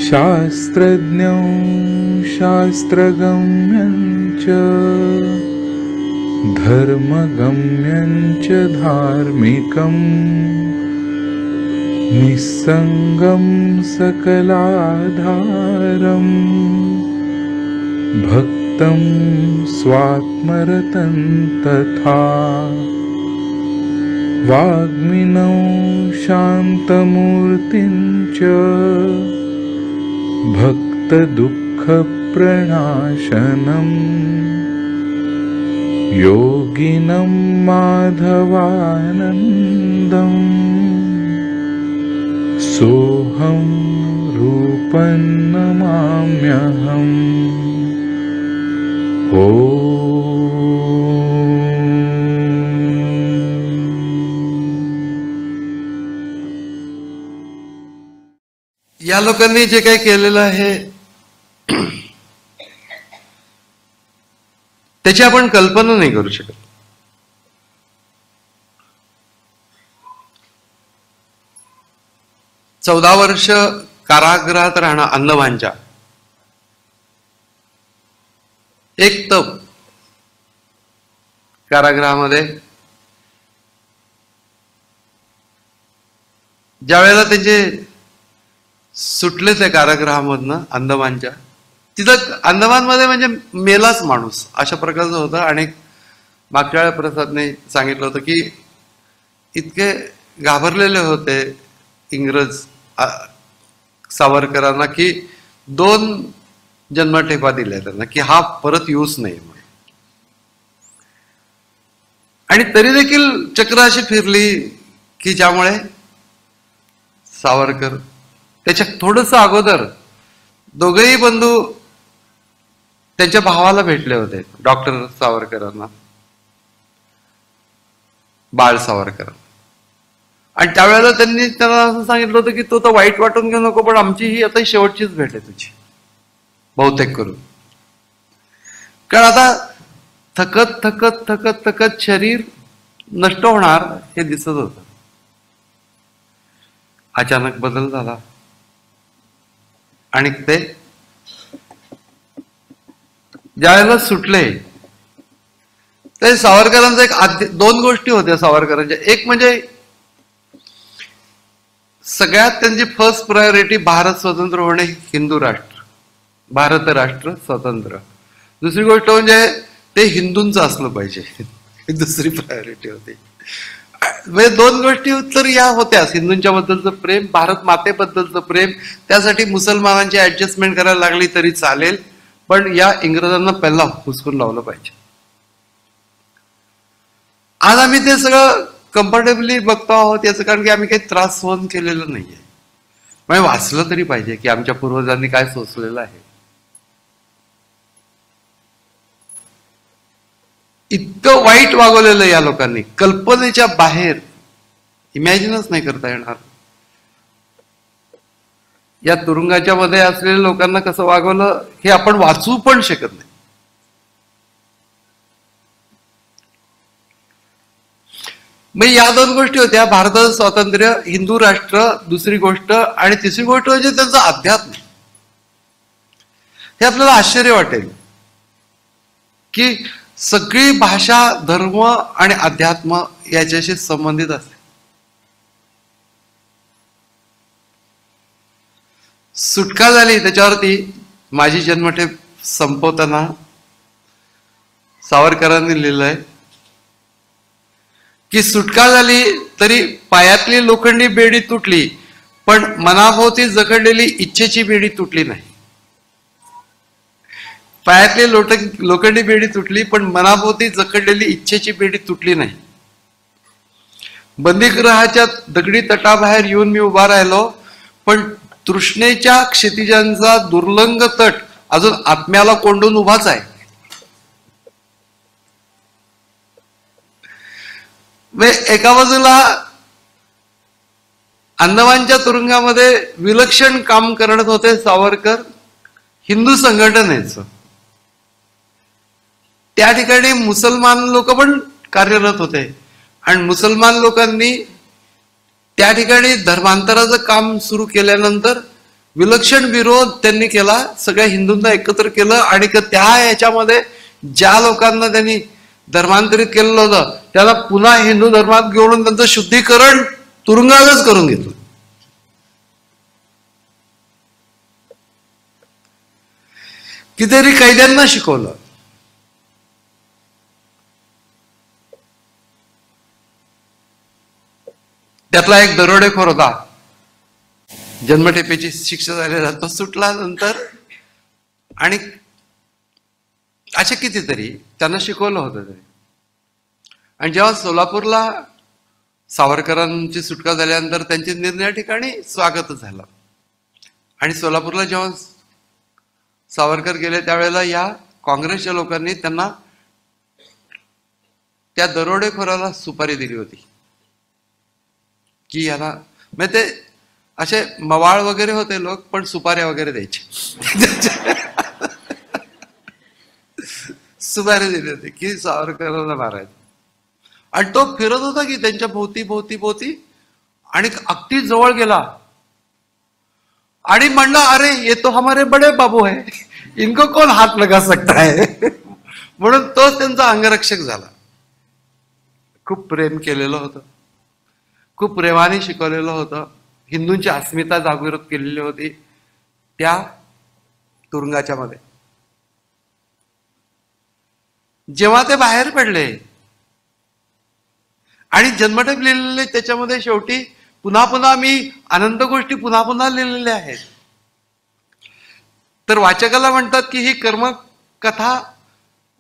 शास्त्रज्ञं शास्त्रगम्यं च धर्मगम्यं च धार्मिकं निस्संगं सकलाधारं भक्तं स्वात्मरतं तथा वाग्मिनौ शान्तमूर्तिं च भक्तदुःखप्रणाशनं योगिनं माधवानन्दं सोऽहं रूपं नमाम्यहम्। या लोकांनी जे काही केलेलं आहे त्याची आपण कल्पना नाही करू शकत. चौदा वर्ष कारागृहात राहणं अंदमानच्या एक तप कारागृहामध्ये ज्या वेळेला त्यांचे सुटले त्या कारागृहामधनं अंदमानच्या, तिथं अंदमानमध्ये म्हणजे मेलाच माणूस अशा प्रकारचं होतं. आणि मागच्या प्रसादने सांगितलं होतं की इतके घाबरलेले होते इंग्रज सावरकरांना की 2 जन्मठेपा दिल्या त्यांना की हा परत येऊच नाही म्हणून. आणि तरी देखील चक्र अशी फिरली की ज्यामुळे सावरकर त्याच्या थोडस अगोदर दोघेही बंधू त्यांच्या भावाला भेटले होते, डॉक्टर सावरकरांना, बाळ सावरकर. आणि त्यावेळेला त्यांनी त्यांना असं सांगितलं होतं की तो तर वाईट वाटून घेऊ नको, पण आमची ही आता शेवटचीच भेट आहे तुझी बहुतेक करून. कारण आता थकत थकत थकत थकत शरीर नष्ट होणार हे दिसत होतं. अचानक बदल झाला आणि ते ज्यावेळेला सुटले ते सावरकरांचा एक 2 गोष्टी होत्या सावरकरांच्या. एक म्हणजे सगळ्यात त्यांची फर्स्ट प्रायोरिटी भारत स्वतंत्र होणे, हिंदू राष्ट्र, भारत राष्ट्र स्वतंत्र. दुसरी गोष्ट म्हणजे ते हिंदूंचं असलं पाहिजे, दुसरी प्रायोरिटी होती. म्हणजे 2 गोष्टी तर या होत्याच, हिंदूंच्या बद्दलचं प्रेम, भारत मातेबद्दलचं प्रेम. त्यासाठी मुसलमानांची ऍडजस्टमेंट करायला लागली तरी चालेल, पण या इंग्रजांना पहिला हुसकून लावलं पाहिजे. आज आम्ही ते सगळं कम्फर्टेबली बघतो आहोत याचं कारण की आम्ही काही त्रास सहन केलेला नाहीये. म्हणजे वाचलं तरी पाहिजे की आमच्या पूर्वजांनी काय सोसलेलं आहे. इतकं वाईट वागवलेलं या लोकांनी, कल्पनेच्या बाहेर, इमॅजिनच नाही करता येणार. या तुरुंगाच्या मध्ये असलेल्या लोकांना कसं वागवलं हे आपण वाचू पण शकत नाही. मग या 2 गोष्टी होत्या, भारताचं स्वातंत्र्य, हिंदू राष्ट्र, दुसरी गोष्ट. आणि तिसरी गोष्ट म्हणजे त्यांचं अध्यात्म. हे आपल्याला आश्चर्य वाटेल की सगळी भाषा, धर्म आणि अध्यात्म याच्याशी संबंधित असते. सुटका झाली त्याच्यावरती माझी जन्मठेप संपवताना सावरकरांनी लिहिलंय की सुटका झाली तरी पायातली लोखंडी बेडी तुटली, पण मनाभोवती जखडलेली इच्छेची बेडी तुटली नाही. पायातली लोखंडी बेडी तुटली, पण मनाभोवती जखडलेली इच्छेची बेडी तुटली नाही. बंदीगृहाच्या दगडी तटाबाहेर येऊन मी उभा राहिलो, पण तृष्णेच्या क्षितिजांचा दुर्लंग तट अजून आत्म्याला कोंडून उभाच आहे. एका बाजूला अंदमानच्या तुरुंगामध्ये विलक्षण काम करत होते सावरकर हिंदू संघटनेचं. त्या ठिकाणी मुसलमान लोक पण कार्यरत होते आणि मुसलमान लोकांनी त्या ठिकाणी धर्मांतराचं काम सुरू केल्यानंतर विलक्षण विरोध त्यांनी केला, सगळ्या हिंदूंना एकत्र केलं आणि त्या याच्यामध्ये ज्या लोकांना त्यांनी धर्मांतरित केलेलं होतं त्याला पुन्हा हिंदू धर्मात घेऊन त्यांचं शुद्धीकरण तुरुंगातच करून घेतलं. कितीतरी कैद्यांना शिकवलं. त्यातला एक दरोडेखोर होता, जन्मठेपेची शिक्षा झालेला, तो सुटला नंतर आणि असे कितीतरी त्यांना शिकवलं होतं ते. आणि जेव्हा सोलापूरला सावरकरांची सुटका झाल्यानंतर त्यांचे निर्णय ठिकाणी स्वागत झालं आणि सोलापूरला जेव्हा सावरकर गेले त्यावेळेला या काँग्रेसच्या लोकांनी त्यांना त्या दरोडेखोराला सुपारी दिली होती की याला, म्हणजे ते असे मवाळ वगैरे होते लोक, पण सुपाऱ्या वगैरे द्यायचे. सुपारी दिली होती की सावरकरांना मारायचं. आणि तो फिरत होता की त्यांच्या भोवती भोवती भोवती आणि अगदी जवळ गेला आणि म्हणला, अरे ये तो हमारे बडे बाबू है, इनको कौन हात लगा सकता है. म्हणून तोच त्यांचा अंगरक्षक झाला. खूप प्रेम केलेलं होतं, खूप प्रेमाने शिकवलेलं होतं, हिंदूंची अस्मिता जागृत केलेली होती त्या तुरुंगाच्या मध्ये. जेव्हा ते बाहेर पडले आणि जन्मठेप लिहिलेले त्याच्यामध्ये शेवटी पुन्हा पुन्हा मी अनंत गोष्टी पुन्हा पुन्हा लिहिलेल्या आहेत. तर वाचकाला म्हणतात की ही कर्मकथा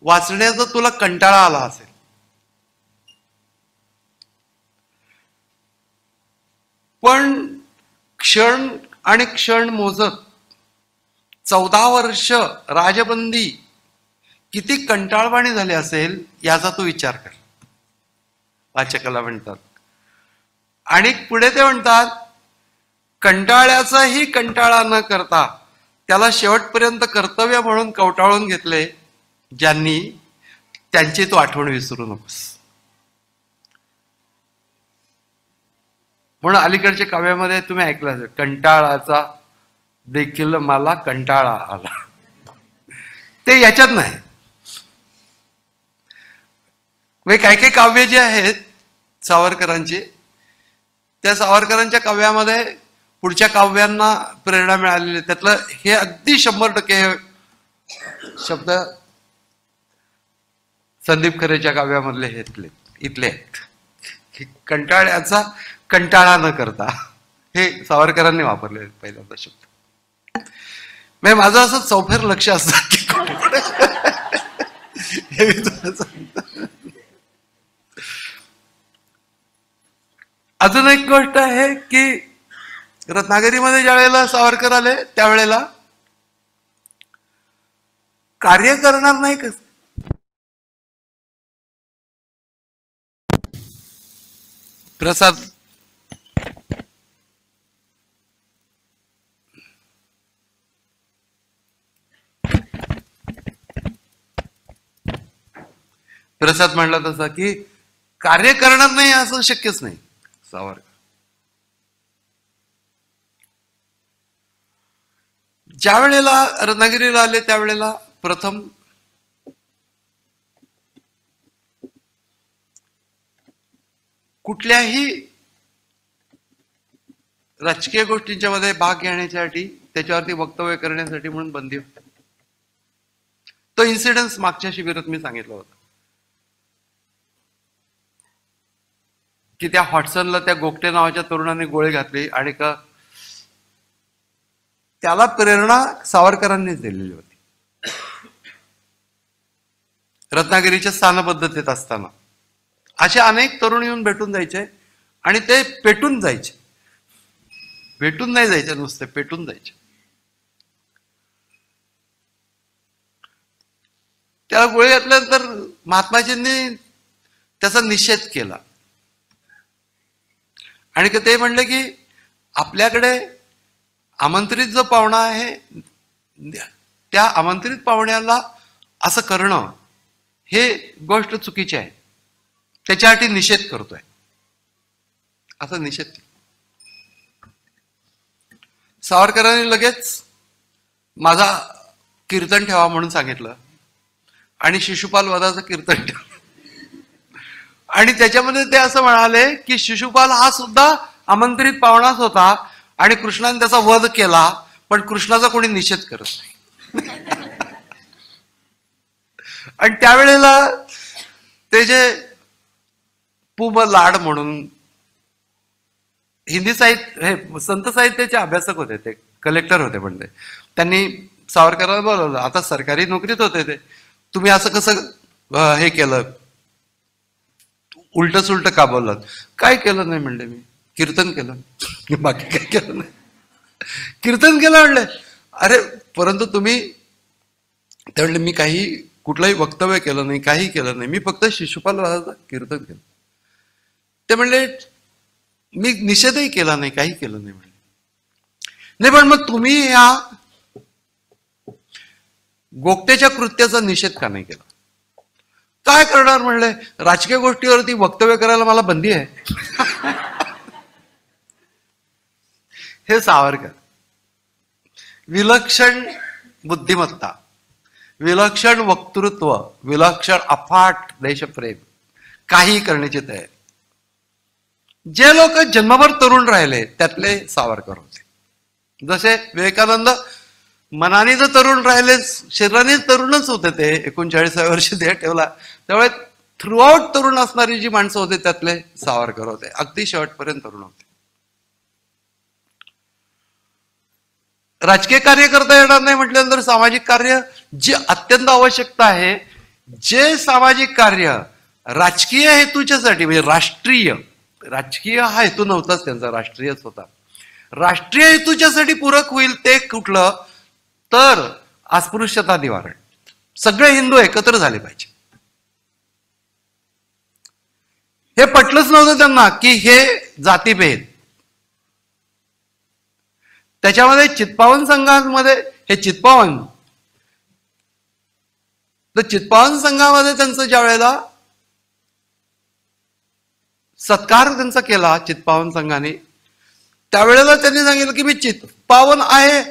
वाचण्याचा तुला कंटाळा आला असेल, पण क्षण आणि क्षण मोजत 14 वर्ष राजबंदी किती कंटाळवाणी झाली असेल याचा तू विचार कर, वाचकाला म्हणतात. आणि पुढे ते म्हणतात, कंटाळ्याचाही कंटाळा न करता त्याला शेवटपर्यंत कर्तव्य म्हणून कवटाळून घेतले ज्यांनी, त्यांची तू आठवण विसरू नकोस. म्हणून अलीकडच्या काव्यामध्ये तुम्ही ऐकलं असेल, कंटाळाचा देखील मला कंटाळा आला. ते याच्यात नाही. काही काही काव्य जे आहेत सावरकरांची, त्या सावरकरांच्या काव्यामध्ये पुढच्या काव्यांना प्रेरणा मिळालेली. त्यातलं हे अगदी 100% शब्द संदीप खरेच्या काव्यामधले इथले आहेत. कंटाळ्याचा कंटाळा न करता, हे सावरकरांनी वापरले पहिल्यांदा शब्द. म्हणजे माझं असं चौफेर लक्ष असतं की हे मी तुला सांगतो. अजून एक गोष्ट आहे की रत्नागिरीमध्ये ज्या वेळेला सावरकर आले त्यावेळेला कार्य करणार नाही कस, प्रसाद प्रसाद म्हणला तसा की कार्य करणार नाही असं शक्यच नाही. सावरकर ज्या वेळेला रत्नागिरीला आले त्यावेळेला प्रथम कुठल्याही राजकीय गोष्टींच्या मध्ये भाग घेण्यासाठी, त्याच्यावरती वक्तव्य करण्यासाठी म्हणून बंदी होती. तो इन्सिडेन्स मागच्या शिबिरात मी सांगितलं होतं की त्या हॉटसनला त्या गोगटे नावाच्या तरुणाने गोळी घातली आणि त्याला प्रेरणा सावरकरांनीच दिलेली होती. रत्नागिरीच्या स्थानपद्धतीत असताना असे अनेक तरुण येऊन भेटून जायचे आणि ते पेटून जायचे. भेटून नाही जायचे, नुसते पेटून जायचे. त्याला गोळी घातल्यानंतर महात्माजींनी त्याचा निषेध केला आणि ते म्हणले की आपल्याकडे आमंत्रित जो पाहुणा आहे त्या आमंत्रित पाहुण्याला असं करणं हे गोष्ट चुकीची आहे. त्याच्यासाठी निषेध करतोय, असा निषेध. सावरकरांनी लगेच माझा कीर्तन ठेवा म्हणून सांगितलं आणि शिशुपाल वधाचं कीर्तन ठेवलं. आणि त्याच्यामध्ये ते असं म्हणाले की शिशुपाल हा सुद्धा आमंत्रित पाहुणाच होता आणि कृष्णाने त्याचा वध केला, पण कृष्णाचा कोणी निषेध करत नाही. आणि त्यावेळेला ते जे पुब लाड म्हणून हिंदी साहित्य हे संत साहित्याचे अभ्यासक होते, ते कलेक्टर होते, पण त्यांनी सावरकरांना बोलवलं. आता सरकारी नोकरीत होते ते, तुम्ही असं कसं हे केलं, उलट सुलट का बोललात? काय केलं नाही म्हणले, मी कीर्तन केलं, बाकी काय केलं नाही. कीर्तन केलं म्हणले. अरे परंतु तुम्ही, ते म्हणले मी काही कुठलंही वक्तव्य केलं नाही, काही केलं नाही, मी फक्त शिशुपाल वधाचं कीर्तन केलं. ते म्हणले मी निषेधही केला नाही, काही केलं नाही म्हणले. नाही पण मग तुम्ही या गोपट्याच्या कृत्याचा निषेध का नाही केला? काय करणार म्हणले, राजकीय गोष्टीवरती वक्तव्य करायला मला बंदी आहे. हे सावरकर, विलक्षण बुद्धिमत्ता, विलक्षण वक्तृत्व, विलक्षण अफाट देशप्रेम, काही करण्याची तयारी. जे लोक जन्मभर तरुण राहिले त्यातले सावरकर होते. जसे विवेकानंद मनाने तर तरुण राहिले, शरीराने तरुणच होते, ते 39व्या वर्षी देह ठेवला. त्यामुळे थ्रू आउट तरुण असणारी जी माणसं होते त्यातले सावरकर होते, अगदी शेवटपर्यंत तरुण होते. राजकीय कार्य करता येणार नाही म्हटल्यानंतर सामाजिक कार्य जी अत्यंत आवश्यकता आहे, जे सामाजिक कार्य राजकीय हेतूच्यासाठी, म्हणजे राजकीय हा हेतू नव्हताच त्यांचा, राष्ट्रीयच होता, राष्ट्रीय हेतूच्यासाठी पूरक होईल ते कुठलं, तर अस्पृश्यता निवारण. सगळे हिंदू एकत्र झाले पाहिजे. हे पटलंच नव्हतं त्यांना की हे जातीभेद. त्याच्यामध्ये चित्पावन संघांमध्ये हे चित्पावन संघामध्ये त्यांचं ज्या वेळेला सत्कार त्यांचा केला चित्पावन संघाने, त्यावेळेला त्यांनी सांगितलं की मी चित्पावन आहे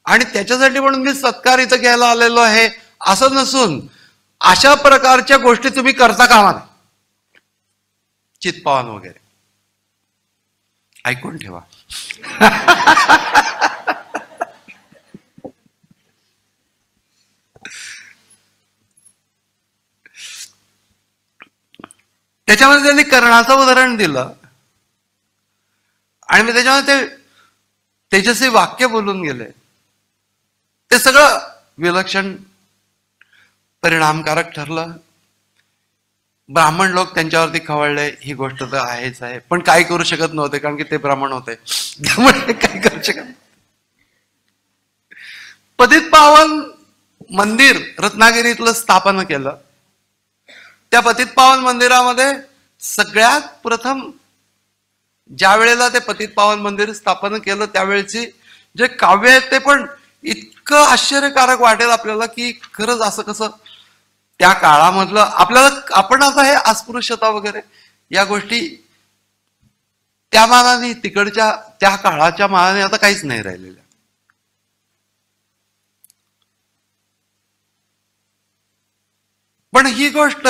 आणि त्याच्यासाठी म्हणून मी सत्कार इथं घ्यायला आलेलो आहे, असं नसून अशा प्रकारच्या गोष्टी तुम्ही करता कामा नये. चित्पावन वगैरे ऐकून ठेवा. त्याच्यामध्ये त्यांनी कर्णाचं उदाहरण दिलं आणि मी त्याच्यामध्ये ते तेजस्वी वाक्य बोलून गेले. ते सगळं विलक्षण परिणामकारक ठरलं. ब्राह्मण लोक त्यांच्यावरती खवळले, ही गोष्ट तर आहेच आहे, पण काही करू शकत नव्हते कारण की ते ब्राह्मण होते, त्यामुळे काही करू शकत. पतित पावन मंदिर रत्नागिरीतलं स्थापन केलं. त्या पतित पावन मंदिरामध्ये सगळ्यात प्रथम ज्या वेळेला ते पतित पावन मंदिर स्थापन केलं त्यावेळेची जे काव्य आहेत ते पण इतकं आश्चर्यकारक वाटेल आपल्याला की खरंच असं कसं त्या काळामधलं आपल्याला, आपण आता हे अस्पृश्यता वगैरे या गोष्टी त्या मानाने तिकडच्या त्या काळाच्या मानाने आता काहीच नाही राहिलेल्या. पण ही गोष्ट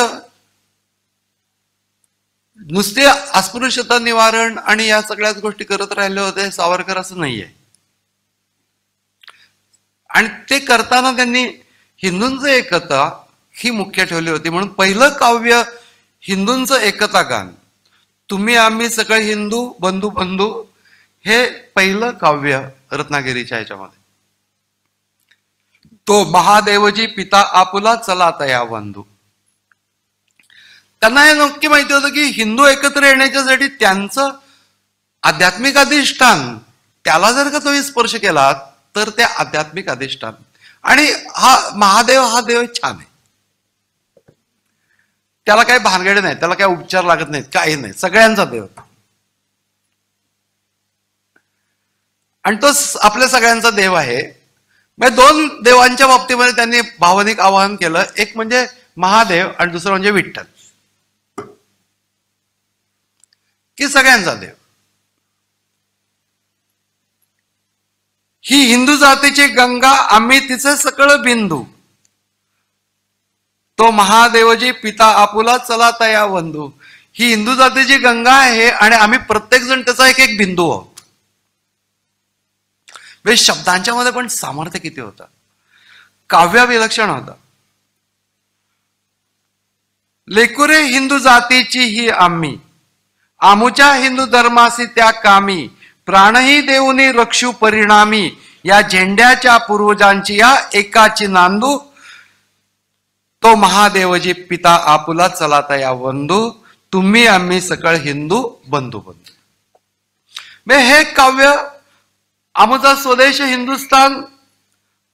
नुसते अस्पृश्यता निवारण आणि या सगळ्याच गोष्टी करत राहिले होते सावरकर, असं नाहीये. आणि ते करताना त्यांनी हिंदूंचं एकता ही मुख्य ठेवली होती. म्हणून पहिलं काव्य हिंदूंचं एकता गान, तुम्ही आम्ही सगळे हिंदू बंधू बंधू, हे पहिलं काव्य रत्नागिरीच्या ह्याच्यामध्ये. तो महादेवजी पिता आपुला चला तया बंधू. त्यांना हे नक्की माहिती होतं की हिंदू एकत्र येण्याच्यासाठी त्यांचं आध्यात्मिक अधिष्ठान, त्याला जर का तुम्ही स्पर्श केला तर ते आध्यात्मिक अधिष्ठान, आणि हा महादेव हा देव छान आहे, त्याला काही भानगडे नाही, त्याला काही उपचार लागत नाहीत, काही नाही, सगळ्यांचा देव. आणि तो आपल्या सगळ्यांचा देव आहे. म्हणजे दोन देवांच्या बाबतीमध्ये त्यांनी भावनिक आवाहन केलं, एक म्हणजे महादेव आणि दुसरं म्हणजे विठ्ठल. की सगळ्यांचा देव. ही हिंदू जातीची गंगा, आम्ही तिचे सकळ बिंदू. तो महादेवजी पिता आपुला चला तया वंदू. ही हिंदू जातीची गंगा आहे आणि आम्ही प्रत्येक जण त्याचा एक एक बिंदू आहोत. शब्दांच्या मध्ये पण सामर्थ्य किती होतं, काव्य विलक्षण होतं. लेकुरे हिंदू जातीची ही आम्ही, आमुच्या हिंदू धर्मासी त्या कामी, प्राणही देऊनी रक्षू परिणामी, या झेंड्याच्या पूर्वजांची या एकाची नांदू. तो महादेवजी पिता आपुला चला तया वंदू, तुम्ही आम्ही सकळ हिंदू बंधू बंधू. हे काव्य आमचा स्वदेश हिंदुस्थान,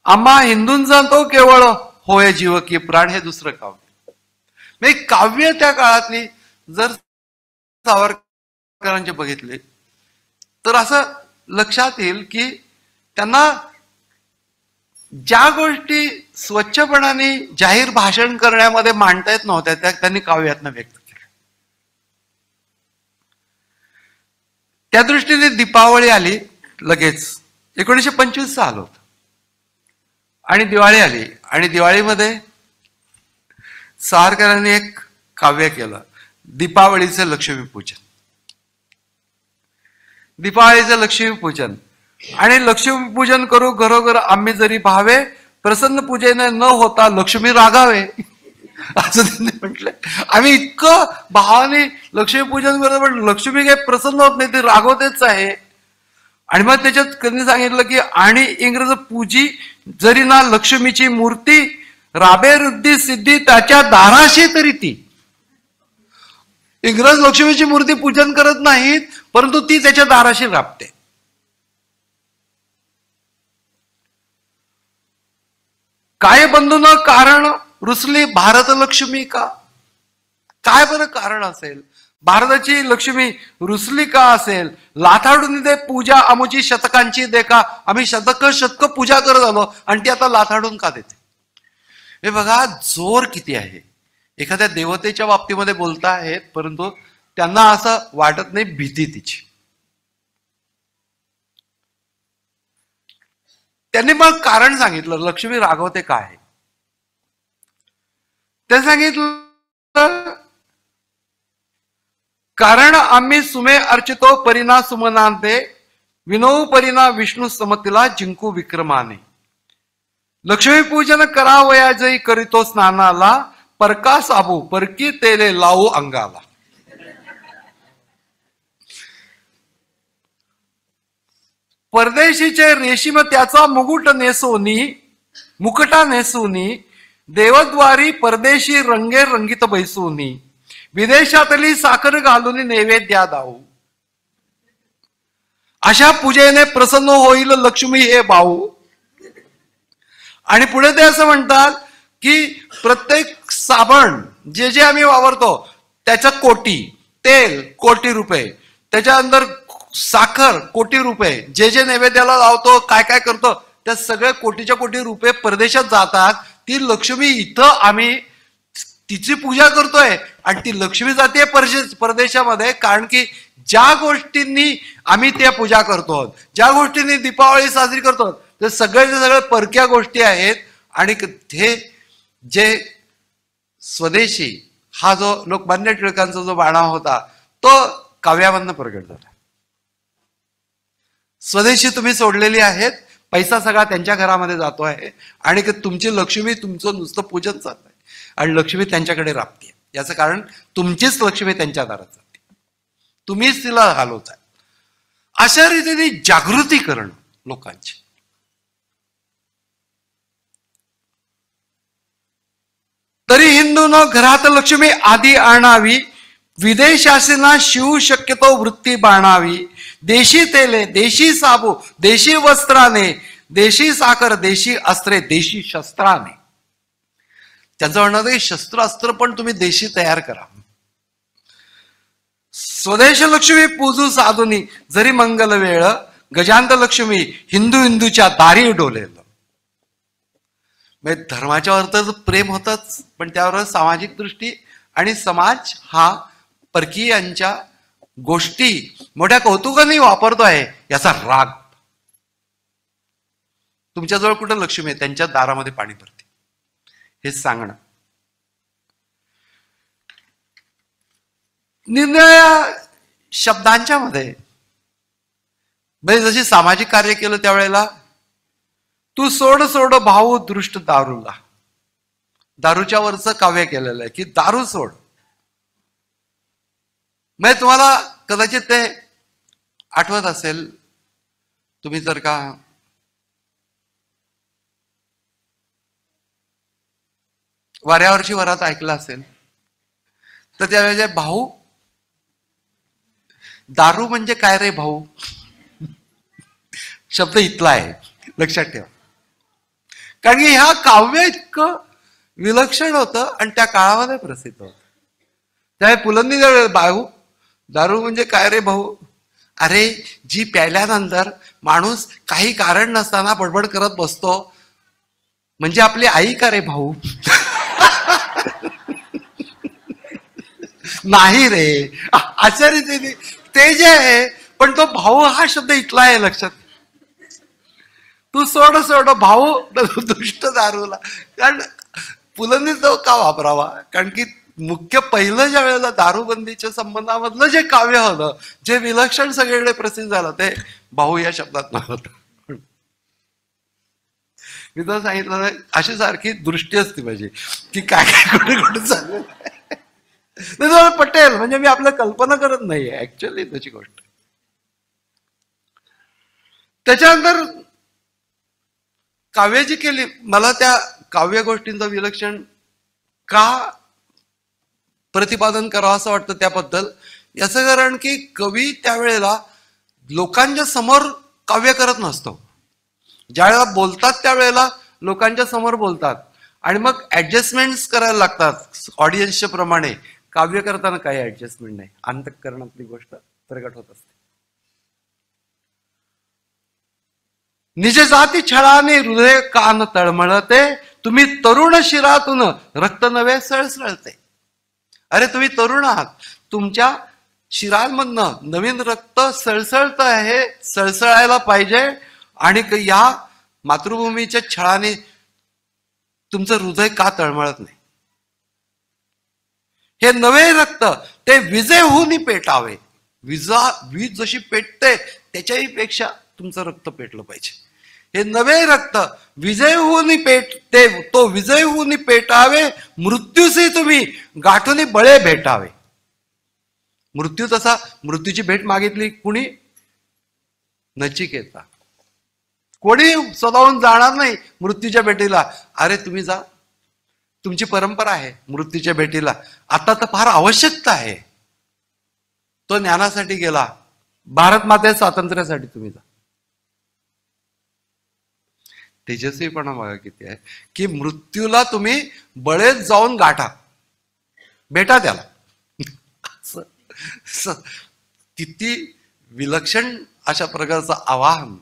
आम्हा हिंदूंचा तो केवळ होय जीव की प्राण, हे दुसरं काव्य. काव्य त्या काळातली जर सावरकरांचे बघितले तर असं लक्षात येईल की त्यांना ज्या गोष्टी स्वच्छपणाने जाहीर भाषण करण्यामध्ये मांडता येत नव्हत्या त्या त्यांनी काव्यातनं व्यक्त केल्या. त्या दृष्टीने दीपावली आली लगेच, 1925 साल होत आणि दिवाळी आली. आणि दिवाळीमध्ये सावरकरांनी एक काव्य केलं, दीपावलीचं लक्ष्मीपूजन. दीपावलीचं लक्ष्मीपूजन. आणि लक्ष्मीपूजन करू घरोघर आम्ही जरी भावे, प्रसन्न पूजेने न होता लक्ष्मी रागावे, असं त्यांनी म्हटलं. आम्ही इतकं भावाने लक्ष्मीपूजन करतो पण लक्ष्मी काही प्रसन्न होत नाही, ती रागवतेच आहे. आणि मग त्याच्यात त्यांनी सांगितलं की आणि इंग्रज पूजी जरी ना लक्ष्मीची मूर्ती, राबे रुद्धी सिद्धी त्याच्या दाराशी तरी ती. इंग्रज लक्ष्मीची मूर्ती पूजन करत नाहीत परंतु ती त्याच्या दाराशी राबते. काय बंधून कारण रुसली भारत लक्ष्मी का. काय बरं कारण असेल भारताची लक्ष्मी रुसली का असेल. लाथाडून दे पूजा आमुची शतकांची देखा, आम्ही शतक पूजा करत आलो आणि ती आता लाथाडून का देते. हे बघा जोर किती आहे. एखाद्या देवतेच्या बाबतीमध्ये बोलता आहेत परंतु त्यांना असं वाटत नाही भीती तिची. त्यांनी मग कारण सांगितलं लक्ष्मी रागवते काय. ते सांगितलं कारण आम्ही सुमे अर्चितो परिना सुमनांते, विनोऊ परिना विष्णू समतीला जिंकू विक्रमाने. लक्ष्मी पूजन करावया जई करीतो स्नानाला, परका साबू परकी तेले लावू अंगाला. परदेशीचे रेशीम त्याचा मुकुटा नेसोनी, देवद्वारी परदेशी रंगे रंगीत बैसोनी, विदेशातली साखर घालून नैवेद्या दाऊ. अशा पूजेने प्रसन्न होईल लक्ष्मी हे भाऊ. आणि पुढे ते असं म्हणतात की प्रत्येक साबण जे जे आम्ही वापरतो त्याचं कोटी, तेल कोटी रुपये, त्याच्या अंदर साखर कोटी रुपये, जे जे नैवेद्याला लावतो काय काय करतो त्या सगळे कोटीच्या कोटी रुपये परदेशात जातात. ती लक्ष्मी इथं आम्ही तिची पूजा करतोय आणि ती लक्ष्मी जाते परदेशामध्ये. कारण की ज्या गोष्टींनी आम्ही त्या पूजा करतो, ज्या गोष्टींनी दीपावली साजरी करतो ते सगळे परक्या गोष्टी आहेत. आणि हे जे स्वदेशी हा जो लोकमान्य टिळकांचा जो बाणा होता तो काव्यामधनं प्रगट झाला. स्वदेशी तुम्ही सोडलेली आहेत, पैसा सगळा त्यांच्या घरामध्ये जातो आहे आणि तुमची लक्ष्मी तुमचं नुसतं पूजन चाललंय आणि लक्ष्मी त्यांच्याकडे राबते. याचं कारण तुमचीच लक्ष्मी त्यांच्या दारात जाते, तुम्हीच तिला घालवताय. अशा रीतीने जागृती करणं लोकांची. तरी हिंदूनं घरात लक्ष्मी आधी आणावी, विदेशासीना शिव शक्यतो वृत्ती बाणावी. देशी तेले, देशी साबू, देशी वस्त्राने, देशी साखर, देशी अस्त्रे, देशी शस्त्राने. त्यांचं म्हणणं होतं की शस्त्र अस्त्र पण तुम्ही देशी तयार करा. स्वदेश लक्ष्मी पूजू साधुनी, जरी मंगल वेळ गजांत लक्ष्मी हिंदूच्या दारी डोलेल. म्हणजे धर्माच्यावर तर प्रेम होतच पण त्यावर सामाजिक दृष्टी आणि समाज हा परकीयांच्या गोष्टी मोठ्या कौतुकाने वापरतोय याचा राग. तुमच्याजवळ कुठं लक्ष्मी आहे, त्यांच्या दारामध्ये पाणी भरते, हे सांगणं. निरनिराळ्या शब्दांच्या मध्ये म्हणजे जशी सामाजिक कार्य केलं त्यावेळेला तू सोड सोड भाऊ दृष्ट दारूला, दारूच्या वरचं काव्य केलेलं आहे की दारू सोड. म्हणजे तुम्हाला कदाचित ते आठवत असेल, तुम्ही जर का वाऱ्यावरची वरात ऐकलं असेल तर त्यावेळेला भाऊ, दारू म्हणजे काय रे भाऊ, शब्द इथला आहे, लक्षात ठेवा. कारण की ह्या काव्य इतकं विलक्षण होतं आणि त्या काळामध्ये प्रसिद्ध होतं. त्यावेळी पुलंनी भाऊ, दारू म्हणजे काय रे भाऊ, अरे जी प्यायल्यानंतर माणूस काही कारण नसताना बडबड करत बसतो म्हणजे आपली आई का रे भाऊ. नाही रे, अशा रीतीने ते जे आहे, पण तो भाऊ हा शब्द इथला आहे, लक्षात. तू सोड सोड भाऊ दुष्ट दारूला. कारण पुलंनी तो का वापरावा, कारण की मुख्य पहिलं ज्या वेळेला दारूबंदीच्या संबंधामधलं जे काव्य होतं, जे विलक्षण सगळीकडे प्रसिद्ध झालं, ते भाऊ या शब्दात नव्हतं. मी तर सांगितलं ना, अशी सारखी दृष्टी असते माझी की काय काय कुठे कुठे चाललेलं आहे. तुम्हाला पटेल, म्हणजे मी आपल्या कल्पना करत नाहीये, ऍक्च्युअली त्याची गोष्ट. त्याच्यानंतर काव्य जी केली, मला त्या काव्य गोष्टींचं विलक्षण का प्रतिपादन करावं असं वाटतं त्याबद्दल, याचं कारण की कवी त्यावेळेला लोकांच्या समोर काव्य करत नसतो. ज्या वेळेला बोलतात त्यावेळेला लोकांच्या समोर बोलतात आणि मग ऍडजस्टमेंट करायला लागतात ऑडियन्सच्या प्रमाणे. काव्य करताना काही ऍडजस्टमेंट नाही, अंतःकरणातली गोष्ट प्रगट होत असते. निज जाती छळाने हृदय कान तळमळते, तुम्ही तरुण शिरातून रक्त नवे सळसळते. अरे तुम्ही तरुण आहात, तुमच्या शिरांमधनं नवीन रक्त सळसळत आहे, सळसळायला पाहिजे. आणि या मातृभूमीच्या छळाने तुमचं हृदय का तळमळत नाही. हे नवे रक्त ते विजेहून पेटावे. वीज जशी पेटते त्याच्याही पेक्षा तुमचं रक्त पेटलं पाहिजे. हे नवे रक्त विजयहून पेटते, तो विजयहून पेटावे. मृत्यूशी तुम्ही गाठून बळे भेटावे. मृत्यू तसा, मृत्यूची भेट मागितली कुणी, नचिकेता. कोणी स्वतःहून जाणार नाही मृत्यूच्या भेटीला. अरे तुम्ही जा, तुमची परंपरा आहे मृत्यूच्या भेटीला, आता तर फार आवश्यकता आहे. तो ज्ञानासाठी गेला, भारत माते स्वातंत्र्यासाठी तुम्ही जा. तेजस्वीपणा बघा किती आहे की मृत्यूला तुम्ही बळेच जाऊन गाठा, भेटा त्याला. किती विलक्षण अशा प्रकारचं आवाहन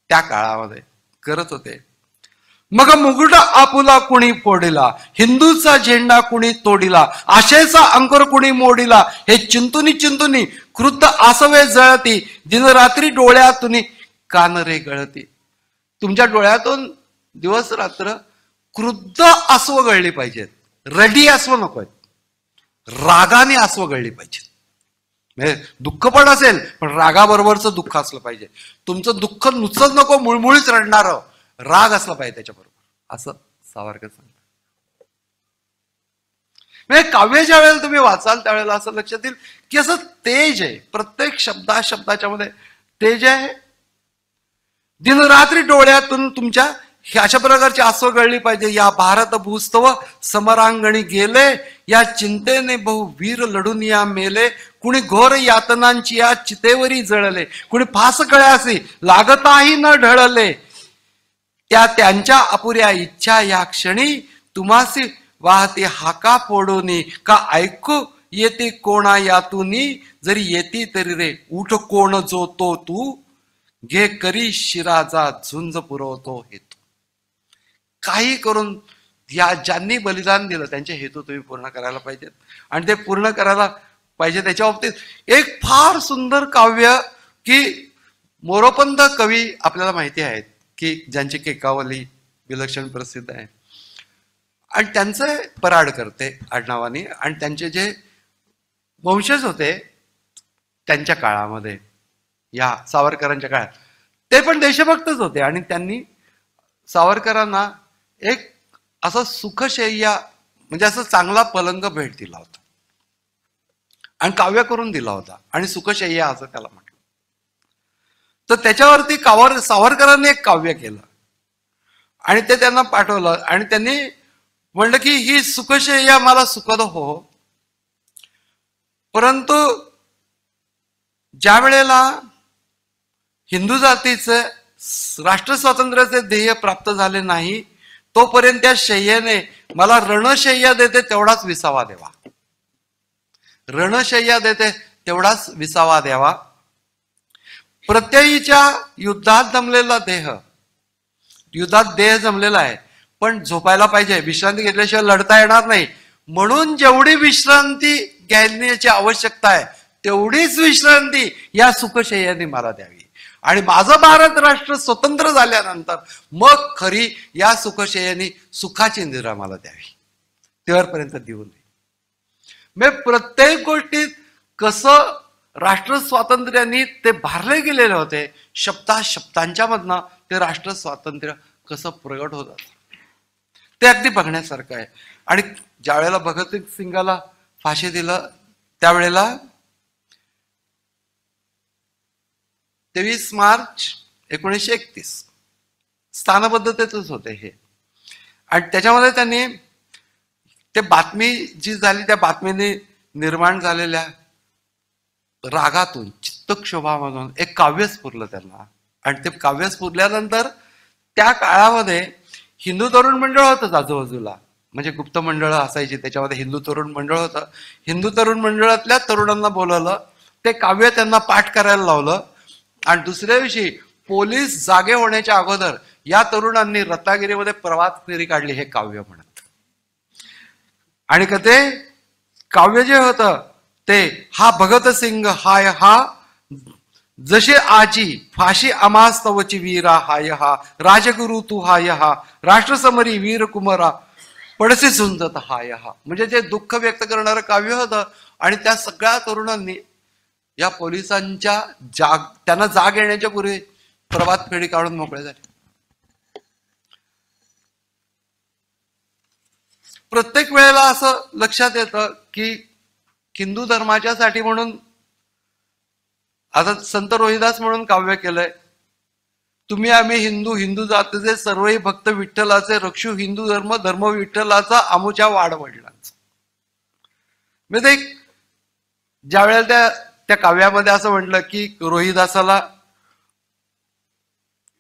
त्या काळामध्ये करत होते. मग मुकुट आपुला कुणी फोडिला, हिंदूचा झेंडा कुणी तोडिला, आशेचा अंकुर कुणी मोडिला. हे चिंतुनी चिंतुनी क्रुद्ध आसवे जळती, दिनरात्री डोळ्यातून कानरे गळती. तुमच्या डोळ्यातून दिवस रात्र क्रुद्ध आसव गळली पाहिजेत, रडी आसव नकोय, रागाने आसव गळली पाहिजेत. म्हणजे दुःख पण असेल पण रागाबरोबरचं दुःख असलं पाहिजे. तुमचं दुःख नुसतंच नको, मुळमुळीच रडणारं राग असला पाहिजे त्याच्याबरोबर, असं सावरकर सांगतात. म्हणजे काव्य ज्या वेळेला तुम्ही वाचाल त्यावेळेला असं लक्षात येईल की असं तेज आहे प्रत्येक शब्दाच्या मध्ये, तेज आहे. दिनरात्री डोळ्यातून तुमच्या अशा प्रकारची आसव गळली पाहिजे. या भारत भूस्तव समरांगणी गेले, या चिंतेने बहु वीर लढून या मेले. कुणी घोर यातनांची या चितेवरी जळले, कुणी फास कळ्यासी लागताही न ढळले. त्या त्यांच्या अपुऱ्या इच्छा या क्षणी तुम्हासी वाहते हाका फोडोनी. का ऐकू येते कोणा यातूनी, जरी येती तरी रे उठ कोण जो तो तू. घे करी शिराचा झुंज पुरवतो हेतू. काही करून या ज्यांनी बलिदान दिलं त्यांचे हेतू तुम्ही पूर्ण करायला पाहिजेत. आणि ते पूर्ण करायला पाहिजे त्याच्या बाबतीत एक फार सुंदर काव्य की मोरोपंत कवी आपल्याला माहिती आहेत की ज्यांची केकावली विलक्षण प्रसिद्ध आहे आणि त्यांचे पराड करते आडनावाने आणि त्यांचे जे वंशज होते त्यांच्या काळामध्ये या सावरकरांच्या काळात ते पण देशभक्तच होते आणि त्यांनी सावरकरांना एक असं सुखशय्या म्हणजे असं चांगला पलंग भेट दिला होता आणि काव्य करून दिला होता आणि सुखशय्या असं त्याला म्हटलं. तर त्याच्यावरती सावरकरांनी एक काव्य केलं आणि ते त्यांना पाठवलं आणि त्यांनी म्हणलं की ही सुखशय्या मला सुखद हो, परंतु ज्या वेळेला हिंदू जातीचे राष्ट्र स्वातंत्र्याचे ध्येय प्राप्त झाले नाही तोपर्यंत त्या शय्येने मला रणशय्या देते तेवढाच विसावा द्यावा, रणशय्या देते तेवढाच विसावा द्यावा. प्रत्ययीच्या युद्धात जमलेला देह, युद्धात देह जमलेला आहे पण झोपायला पाहिजे, विश्रांती घेतल्याशिवाय लढता येणार नाही, म्हणून जेवढी विश्रांती घेण्याची आवश्यकता आहे तेवढीच विश्रांती या सुखशय्याने मला द्यावी आणि माझं भारत राष्ट्र स्वतंत्र झाल्यानंतर मग खरी या सुखशय्याने सुखाची निद्रा मला द्यावी, तेवढपर्यंत देऊ नये. मग प्रत्येक गोष्टीत कसं राष्ट्र स्वातंत्र्याने ते भारले गेलेले होते, शब्दांच्या मधनं ते राष्ट्र स्वातंत्र्य कसं प्रगट होत ते अगदी बघण्यासारखं आहे. आणि ज्या वेळेला भगतसिंगाला फाशी दिलं त्यावेळेला 23 मार्च 1931 स्थानबद्धतेतच होते हे आणि त्याच्यामध्ये त्यांनी ते बातमी जी झाली त्या बातमीने निर्माण झालेल्या रागातून चित्तक्षोभामधून एक काव्य स्फुरलं त्यांना आणि ते काव्य स्फुरल्यानंतर त्या काळामध्ये हिंदू तरुण मंडळ होतं आजूबाजूला, म्हणजे गुप्त मंडळ असायची त्याच्यामध्ये हिंदू तरुण मंडळ होतं. हिंदू तरुण मंडळातल्या तरुणांना बोलवलं, ते काव्य त्यांना पाठ करायला लावलं आणि दुसऱ्या दिवशी पोलीस जागे होण्याच्या अगोदर या तरुणांनी रत्नागिरीमध्ये प्रभात फेरी काढली हे काव्य म्हणत. आणि ते काव्य जे होतं ते हा भगतसिंग हाय हा जसे आजी फाशी अमास्तवची वीरा हाय हा राजगुरु तू हाय हा राष्ट्रसमरी वीर कुमारा पडसे झुंजत हाय हा, म्हणजे जे दुःख व्यक्त करणारं काव्य होतं. आणि त्या सगळ्या तरुणांनी या पोलिसांच्या त्यांना जाग येण्याच्या पूर्वी प्रभात फेरी काढून मोकळे झाले. प्रत्येक वेळेला असं लक्षात येतं की हिंदू धर्माच्या साठी म्हणून आता संत रोहिदास म्हणून काव्य केलंय, तुम्ही आम्ही हिंदू हिंदू जातीचे सर्वही भक्त विठ्ठलाचे रक्षू हिंदू धर्म धर्म विठ्ठलाचा आमुच्या वाडवडिलांचा. म्हणजे ज्या वेळेला त्या काव्यामध्ये असं म्हटलं की रोहिदासाला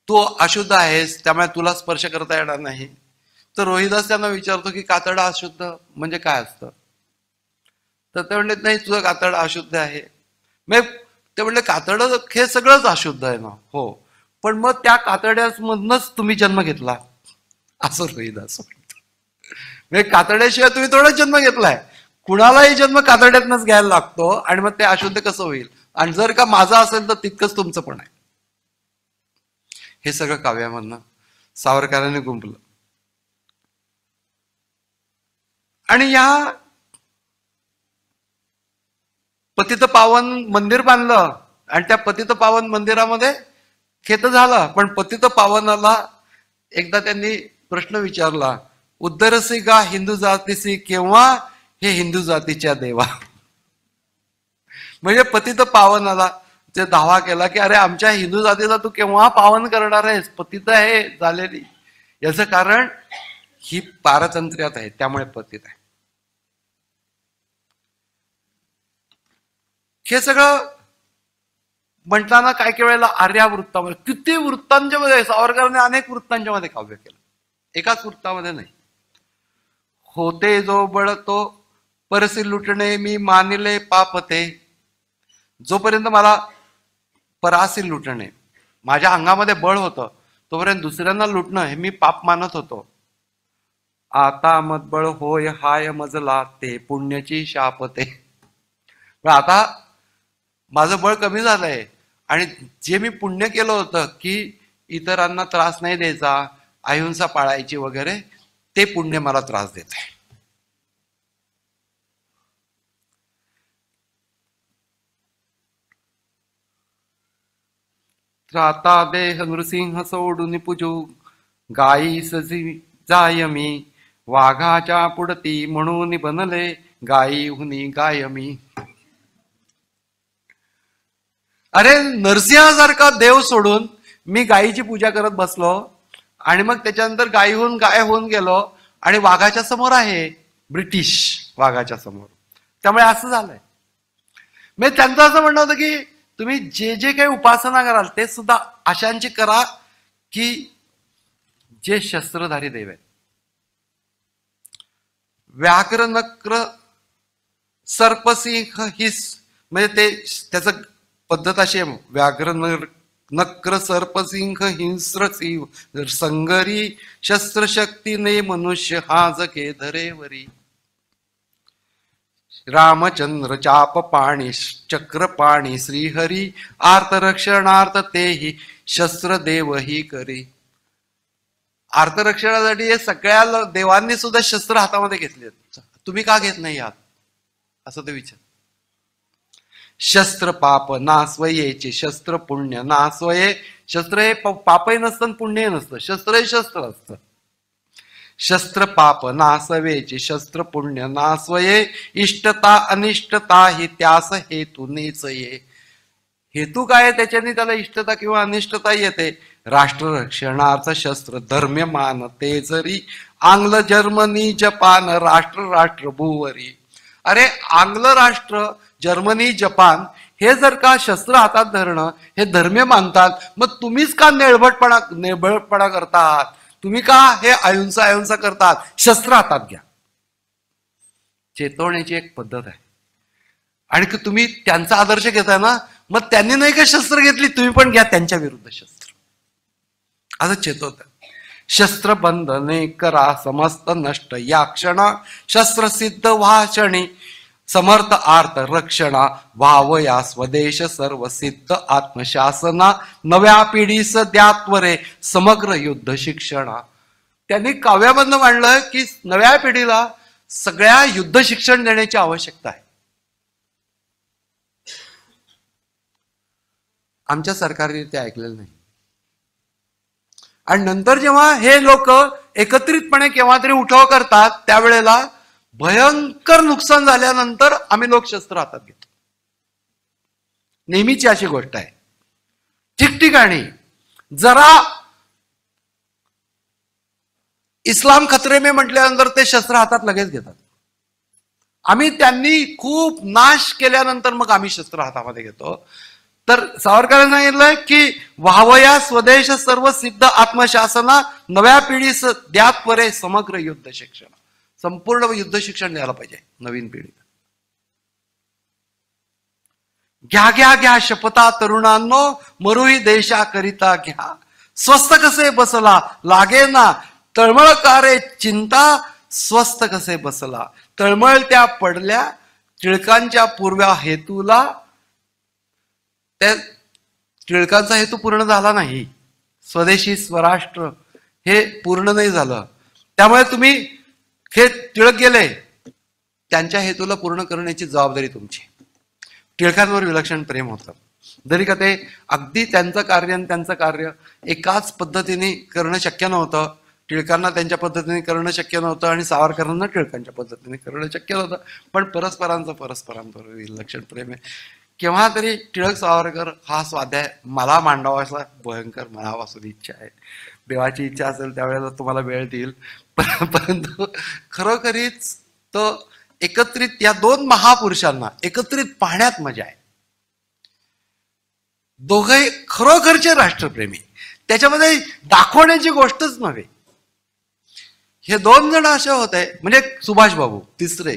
तू अशुद्ध आहेस त्यामुळे तुला स्पर्श करता येणार नाही, तर रोहिदास त्यांना विचारतो की कातडा अशुद्ध म्हणजे काय असतं, तर ते म्हणले नाही तुझं कातड अशुद्ध आहे. मग ते म्हणले कातड हे सगळंच अशुद्ध आहे ना, हो, पण मग त्या कातड्यामधनच तुम्ही जन्म घेतला असं रोहिदास म्हणतो. म्हणजे कातड्याशिवाय तुम्ही थोडाच जन्म घेतलाय, कुणालाही जन्म कातड्यातनच घ्यायला लागतो आणि मग ते अशुद्ध कसं होईल, आणि जर का माझा असेल तर तितकंच तुमचं पण आहे. हे सगळं काव्यामधनं सावरकरांनी गुंफलं. आणि या पतित पावन मंदिर बांधलं आणि त्या पतित पावन मंदिरामध्ये खेत झालं, पण पतित पावनाला एकदा त्यांनी प्रश्न विचारला, उद्धरसी गा हिंदू जातीसी केव्हा हे हिंदू जातीच्या देवा. म्हणजे पतित पावनाला ते दावा केला की अरे आमच्या हिंदू जातीला तू केव्हा पावन करणार आहेस, पतित आहे झालेली. याचं कारण ही पारतंत्र्यात आहे त्यामुळे पतित आहे. हे सगळं म्हणताना काय काही वेळेला आर्या वृत्तामध्ये किती वृत्तांच्या मध्ये सावरकरांनी अनेक वृत्तांच्या मध्ये काव्य केलं, एकाच वृत्तामध्ये नाही. होते जो बळ तो परसी लुटणे मी मानिले पापते, जोपर्यंत मला परासी लुटणे माझ्या अंगामध्ये बळ होतं तोपर्यंत दुसऱ्यांना लुटणं हे मी पाप मानत होतो. आता मत बळ होय हाय मजला ते पुण्याची शापते. पण आता माझं बळ कमी झालंय आणि जे मी पुण्य केलं होतं की इतरांना त्रास नाही द्यायचा, अहिंसा पाळायची वगैरे, ते पुण्य मला त्रास देत आहे. त्राता देह नृसिंह सोडून पूजू, गायी सजी जाय मी, वाघाच्या पुढती म्हणून बनले, गायी हुनी गाय मी. अरे नरसिंहासारखा देव सोडून मी गायीची पूजा करत बसलो आणि मग त्याच्यानंतर गायीहून गाय होऊन गेलो आणि वाघाच्या समोर आहे, ब्रिटिश वाघाच्या समोर. त्यामुळे असं झालंय. म्हणजे त्यांचं असं म्हणणं होतं की तुम्ही जे जे काही उपासना कराल ते सुद्धा अशांची करा की जे शस्त्रधारी देव आहेत. व्याघ्र नक्र सर्पसिंह हिस, म्हणजे ते त्याचं पद्धत अशी आहे, व्याघ्र नक्र सर्पसिंह हिंस्र सिंह संगरी, शस्त्रशक्तीने मनुष्य हा जगे धरेवरी. रामचंद्र चाप पाणी चक्र पाणी श्रीहरी, आर्तरक्षणार्थ तेही शस्त्रदेव ही करी. आर्तरक्षणासाठी हे सगळ्या देवांनी सुद्धा शस्त्र हातामध्ये घेतले, तुम्ही का घेत नाही आहात असं ते विचार. शस्त्र पाप नास्वयेचे शस्त्र पुण्य नास्वये. शस्त्र हे पापही नसतं पुण्यही नसतं, शस्त्र हे शस्त्र असतं. शस्त्र पाप नासवेचे शस्त्र पुण्य नास्वये, इष्टता अनिष्टता ही त्यास हेतू नेचये. हेतू काय, त्याच्याने त्याला इष्टता किंवा अनिष्टता येते. राष्ट्ररक्षणार्थ शस्त्र धर्म्यमान ते जरी, आंग्ल जर्मनी जपान राष्ट्र राष्ट्र भूवरी. अरे आंग्ल राष्ट्र जर्मनी जपान हे जर का शस्त्र हातात धरणं हे धर्म्य मानतात, मग तुम्हीच का नेबळपणा करता आहात? तुम्ही का हे अहिंसा करतात? शस्त्र हातात घ्या. चेतवण्याची एक पद्धत आहे. आणि तुम्ही त्यांचा आदर्श घेताय ना, मग त्यांनी नाही का शस्त्र घेतली, तुम्ही पण घ्या त्यांच्या विरुद्ध शस्त्र, असं चेतवत. शस्त्र बंधने करा समस्त नष्ट या क्षणा, शस्त्र सिद्ध भाषणी समर्थ आर्थ रक्षणा, व्हावया स्वदेश सर्व सिद्ध आत्मशासना, नव्या पिढीस द्यात्वरे समग्र युद्ध शिक्षणा. त्यांनी काव्यामधनं मांडलं की नव्या पिढीला सगळ्या युद्ध शिक्षण देण्याची आवश्यकता आहे. आमच्या सरकारने ते ऐकलेलं नाही. आणि नंतर जेव्हा हे लोक एकत्रितपणे केव्हा तरी उठाव करतात, त्यावेळेला भयंकर नुकसान झाल्यानंतर आम्ही लोक शस्त्र हातात घेतो. नेहमीची अशी गोष्ट आहे. ठिकठिकाणी जरा इस्लाम खतरे में म्हटल्यानंतर ते शस्त्र हातात लगेच घेतात. आम्ही त्यांनी खूप नाश केल्यानंतर मग आम्ही शस्त्र हातामध्ये घेतो. तर सावरकरांनी सांगितलंय की व्हावया स्वदेश सर्व सिद्ध आत्मशासना, नव्या पिढीस द्यात परे समग्र युद्ध शिक्षण. संपूर्ण युद्ध शिक्षण द्यायला पाहिजे नवीन पिढीला. घ्या घ्या घ्या शपथा तरुणांनो, मरुही देशाकरिता घ्या. स्वस्थ कसे बसला लागे ना, तळमळकारे चिंता स्वस्थ कसे बसला. तळमळत्या पडल्या टिळकांच्या पूर्व हेतूला. त्या टिळकांचा हेतू पूर्ण झाला नाही. स्वदेशी स्वराष्ट्र हे पूर्ण नाही झालं. त्यामुळे तुम्ही हे टिळक गेले, त्यांच्या हेतूला पूर्ण करण्याची जबाबदारी तुमची. टिळकांवर विलक्षण प्रेम होतं. जरी का ते अगदी त्यांचं कार्य आणि त्यांचं कार्य एकाच पद्धतीने करणं शक्य नव्हतं. टिळकांना त्यांच्या पद्धतीने करणं शक्य नव्हतं आणि सावरकरांना टिळकांच्या पद्धतीने करणं शक्य नव्हतं. पण परस्परांवर विलक्षण प्रेम आहे. केव्हा तरी टिळक सावरकर हा स्वाध्याय मला मांडावा असा भयंकर मनापासून इच्छा आहे. देवाची इच्छा असेल त्यावेळेला तुम्हाला वेळ देईल. परंतु खरोखरीच तो एकत्रित या दोन महापुरुषांना एकत्रित पाहण्यात मजा आहे. दोघे खरोखरचे राष्ट्रप्रेमी, त्याच्यामध्ये दाखवण्याची गोष्टच नव्हे. हे दोन जण असे होते, म्हणजे सुभाष बाबू तिसरे,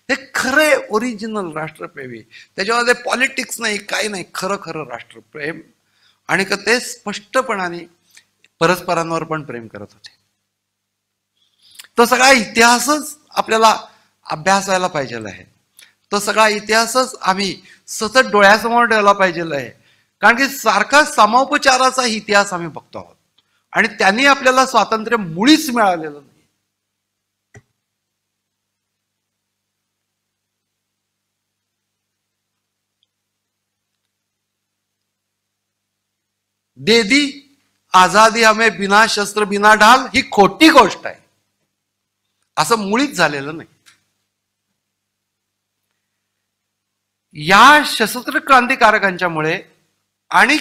हे खरे ओरिजिनल राष्ट्रप्रेमी. त्याच्यामध्ये पॉलिटिक्स नाही, काही नाही, खरं खरं राष्ट्रप्रेम. आणि ते स्पष्टपणाने परस्परांवर पण प्रेम करत होते. तो सगळा इतिहासच आपल्याला अभ्यासायला पाहिजे आहे. तो सगळा इतिहासच आम्ही सतत डोळ्यासमोर ठेवला पाहिजे आहे. कारण की सारखा समोपचाराचा इतिहास आम्ही बघतो आहोत आणि त्यांनी आपल्याला स्वातंत्र्य मुळीच मिळालेलं नाही. दे दी आझादी हमें बिना शस्त्र बिना ढाल ही खोटी गोष्ट आहे. असं मुळीच झालेलं नाही. या सशस्त्र क्रांतिकारकांच्यामुळे आणि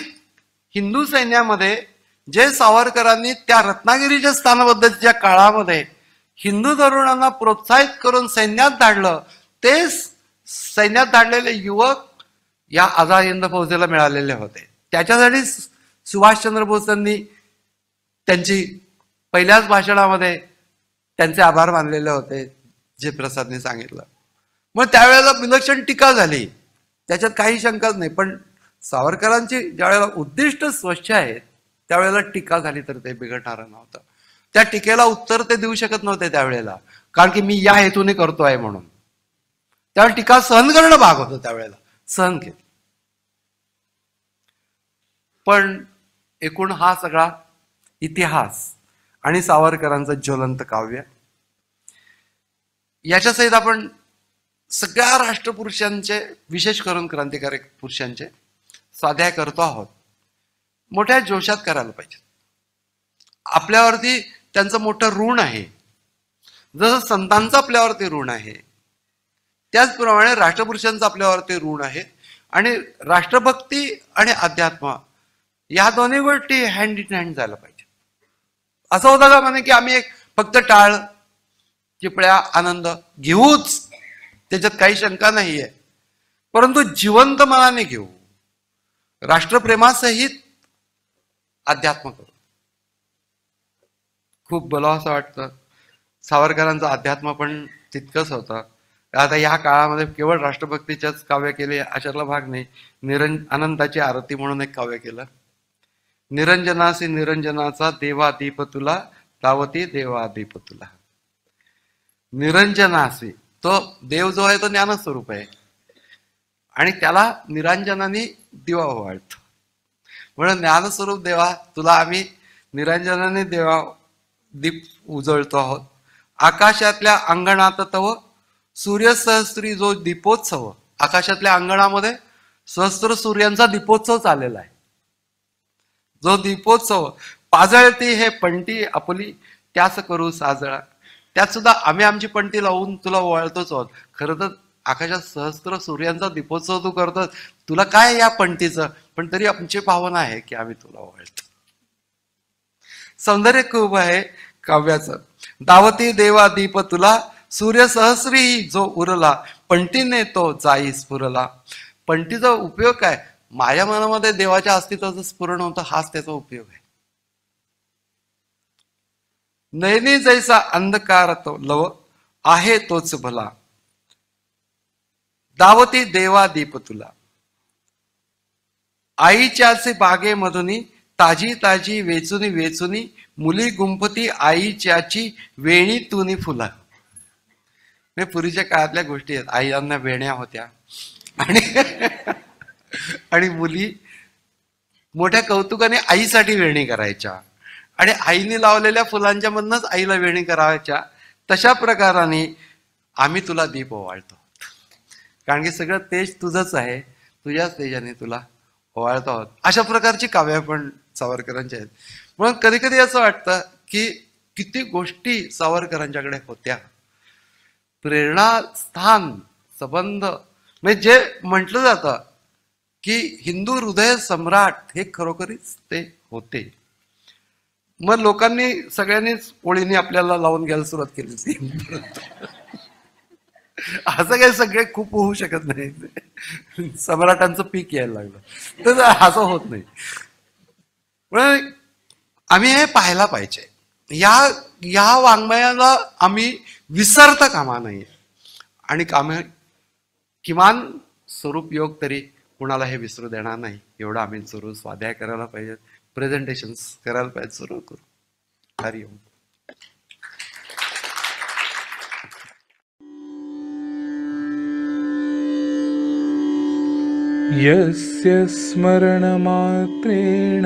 हिंदू सैन्यामध्ये जे सावरकरांनी त्या रत्नागिरीच्या स्थानबद्धतेच्या काळामध्ये हिंदू तरुणांना प्रोत्साहित करून सैन्यात धाडलं, ते सैन्यात धाडलेले युवक या आझाद हिंद फौजेला मिळालेले होते. त्याच्यासाठी सुभाषचंद्र बोसांनी त्यांची पहिल्याच भाषणामध्ये त्यांचे आभार मानलेले होते, जे प्रसादने सांगितलं. मग त्यावेळेला विलक्षण टीका झाली, त्याच्यात काही शंकाच नाही. पण सावरकरांची ज्यावेळेला उद्दिष्ट स्वच्छ आहेत त्यावेळेला टीका झाली तर ते बिघडणारं नव्हतं. त्या टीकेला उत्तर ते देऊ शकत नव्हते त्यावेळेला, कारण की मी या हेतूने करतोय म्हणून. त्यावेळेला टीका सहन करणं भाग होतं, त्यावेळेला सहन केलं. पण एकूण हा सगळा इतिहास आणि सावरकरांचं ज्वलंत काव्य याच्या सहित आपण सगळ्या राष्ट्रपुरुषांचे, विशेष करून क्रांतिकारक पुरुषांचे स्वाध्याय करतो आहोत. मोठ्या जोशात करायला पाहिजे. आपल्यावरती त्यांचं मोठं ऋण आहे. जसं संतांचं आपल्यावरती ऋण आहे, त्याचप्रमाणे राष्ट्रपुरुषांचं आपल्यावरती ऋण आहे. आणि राष्ट्रभक्ती आणि अध्यात्म या दोन्ही गोष्टी हँड इन हँड झाल्या पाहिजे. असं होतं का म्हणे की आम्ही एक फक्त टाळ चिपळ्या आनंद घेऊच, त्याच्यात काही शंका नाहीये, परंतु जिवंत मनाने घेऊ, राष्ट्रप्रेमासहित अध्यात्म करू. खूप भलं असं वाटतं. सावरकरांचं अध्यात्म पण तितकंच होतं. आता या काळामध्ये केवळ राष्ट्रभक्तीच्याच काव्य केले अशातला भाग नाही. अनंताची आरती म्हणून एक काव्य केलं. निरंजनासी निरंजनाचा देवा दीप तुला, दावती देवा दीप तुला. निरंजनासी, तो देव जो आहे तो ज्ञानस्वरूप आहे आणि त्याला निरंजनाने दिवा ओवाळतो. म्हणून ज्ञानस्वरूप देवा तुला आम्ही निरंजनाने देवा दीप उजळतो आहोत. आकाशातल्या अंगणात तव सूर्यसहस्त्री जो दीपोत्सव, आकाशातल्या अंगणामध्ये सहस्त्र सूर्यांचा दीपोत्सव चाललेला आहे. जो दीपोत्सव पाजळती हे पंटी आपली त्यास करू साजळा. त्यात सुद्धा आम्ही आमची पंटी लावून तुला ओवाळतोच आहोत. खरं तर आकाशात सहस्त्र सूर्यांचा दीपोत्सव तू करतोस, तुला काय या पंटीचं, पण तरी आमची भावना आहे की आम्ही तुला ओवाळतो. सौंदर्य खूप आहे काव्याचं. दावती देवा दीप तुला, सूर्य सहस्री जो उरला, पंटीने तो जाई स्फुरला. पंटीचा उपयोग काय? माझ्या मनामध्ये देवाच्या अस्तित्वाचं स्फुरण होतं, हाच त्याचा उपयोग आहे. नयनी जैसा अंधकार तो लव, आहे तोच भला. दावती देवा दीप तुला. आईच्याचे बागेमधुनी ताजी ताजी वेचुनी वेचुनी, मुली गुंफती आईच्याची वेणी तुनी फुला. पूर्वीच्या काळातल्या गोष्टी आहेत. आईंना वेण्या होत्या आणि मुली मोठ्या कौतुकाने आईसाठी वेणी करायच्या आणि आईने लावलेल्या फुलांच्या मधनच आईला वेणी करायच्या. तशा प्रकाराने आम्ही तुला दीप ओवाळतो, कारण की सगळं तेज तुझंच आहे, तुझ्याच तेजाने तुला ओवाळतो आहोत. अशा प्रकारची काव्य पण सावरकरांची आहेत. म्हणून कधी कधी असं वाटतं की किती गोष्टी सावरकरांच्याकडे होत्या. प्रेरणास्थान संबंध, म्हणजे जे म्हटलं जातं की हिंदू हृदय सम्राट, हे खरोखरीच ते होते. मग लोकांनी सगळ्यांनीच ओळीने आपल्याला लावून घ्यायला सुरुवात केली. असं काही सगळे खूप होऊ शकत नाही. सम्राटांचं पीक यायला लागलं तर असं होत नाही. पण आम्ही हे पाहायला पाहिजे. या वाङ्मयाला आम्ही विसरता कामा नये आणि किमान स्वरूप योग तरी कुणाला हे विसरू देणार नाही, एवढं आम्ही जरूर स्वाध्याय करायला पाहिजे, प्रेझेंटेशन करायला पाहिजे, सुरू करू. हरिओम. यस्य स्मरणमात्रेण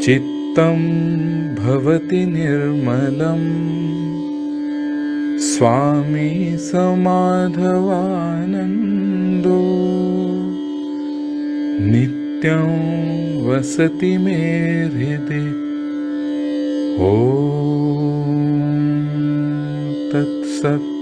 चित्तं भवति निर्मलम् स्वामी समाधवानन्दो नित्यं वसति मे हृदि। ॐ तत्सत्।